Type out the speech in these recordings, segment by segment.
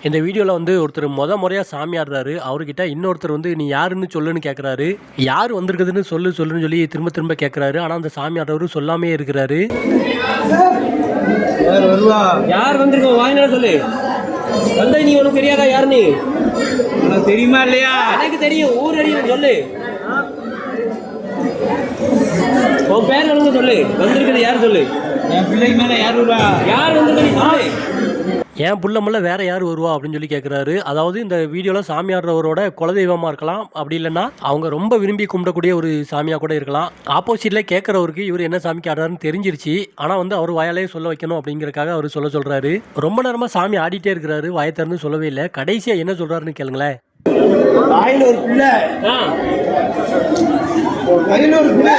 இந்த வீடியோவில் வந்து ஒருத்தர் முறையாக சாமி ஆடுறாரு. அவர்கிட்ட இன்னொருத்தர் வந்து நீ யாருன்னு சொல்லுன்னு கேட்குறாரு. யார் வந்திருக்குதுன்னு சொல்லுன்னு சொல்லி திரும்ப திரும்ப கேட்குறாரு. ஆனால் அந்த சாமி ஆடுறவரு சொல்லாமே இருக்கிறாரு. யார் வந்திருக்கோம் வாங்கினா சொல்லு. வந்த நீ உனக்கு தெரியாதா யாருன்னு? உனக்கு தெரியுமா இல்லையா? எனக்கு தெரியும், ஊர் அறியும் சொல்லு. உன் பேர் ஒழுங்கு சொல்லு. வந்திருக்குது யார் சொல்லு. என் பிள்ளைக்கு மேலே யார் வருவா? யார் வந்திருக்கு சொல்லு. ஏன் புள்ளமல்ல வேற யார் வருவா அப்படின்னு சொல்லி கேட்குறாரு. அதாவது இந்த வீடியோவில் சாமி ஆடுறவரோட குலதெய்வமாக இருக்கலாம், அப்படி இல்லைன்னா அவங்க ரொம்ப விரும்பி கும்பிடக்கூடிய ஒரு சாமியாக கூட இருக்கலாம். ஆப்போசிட்டில் கேட்குறவருக்கு இவர் என்ன சாமிக்கு ஆடுறாருன்னு தெரிஞ்சிருச்சு. ஆனால் வந்து அவர் வாயாலே சொல்ல வைக்கணும் அப்படிங்கிறக்காக அவர் சொல்கிறாரு. ரொம்ப நேரமாக சாமி ஆடிட்டே இருக்கிறாரு, வாயை திறந்து சொல்லவே இல்லை. கடைசியாக என்ன சொல்கிறாருன்னு கேளுங்களேன். வாயில் ஒரு பிள்ளை, கையில் ஒரு பிள்ளை.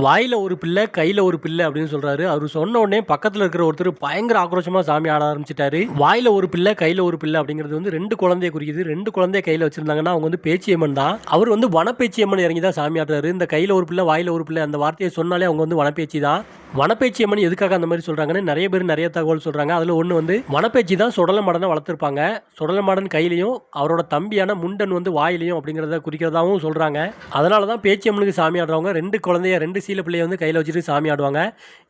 வாயில் ஒரு பிள்ளை கையில் ஒரு பிள்ளை அப்படின்னு சொல்கிறாரு. அவர் சொன்ன உடனே பக்கத்தில் இருக்கிற ஒருத்தர் பயங்கர ஆக்ரோஷமாக சாமி ஆட ஆரம்பிச்சிட்டாரு. வாயில் ஒரு பிள்ளை கையில் ஒரு பிள்ளை அப்படிங்கிறது வந்து 2 குழந்தைய குறிக்குது. 2 குழந்தைய கையில் வச்சிருந்தாங்கன்னா அவங்க வந்து பேச்சியம்மன் தான். அவர் வந்து வனப்பேச்சியம்மன் இறங்கி தான் சாமி ஆடுறாரு. இந்த கையில் ஒரு பிள்ளை வாயில் ஒரு பிள்ளை அந்த வார்த்தையை சொன்னாலே அவங்க வந்து வனப்பேச்சி தான். வனப்பேச்சியம்மன் எதுக்காக அந்த மாதிரி சொல்கிறாங்கன்னு நிறைய பேர் நிறைய தகவல் சொல்கிறாங்க. அதில் ஒன்று வந்து வனப்பேச்சி தான் சுடலமாடனை வளர்த்துருப்பாங்க. சுடலமாடன் கையிலையும் அவரோட தம்பியான முண்டன் வந்து வாயிலையும் அப்படிங்கிறத குறிக்கிறதாகவும் சொல்கிறாங்க. அதனால தான் பேச்சியம்மனுக்கு சாமி ஆடுறவங்க 2 குழந்தைய 2 சீல பிள்ளைய வந்து கையில் வச்சுட்டு சாமி ஆடுவாங்க.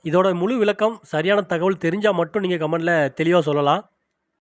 இதோட முழு விளக்கம் சரியான தகவல் தெரிஞ்சால் மட்டும் நீங்கள் கமெண்ட்டில் தெளிவாக சொல்லலாம்.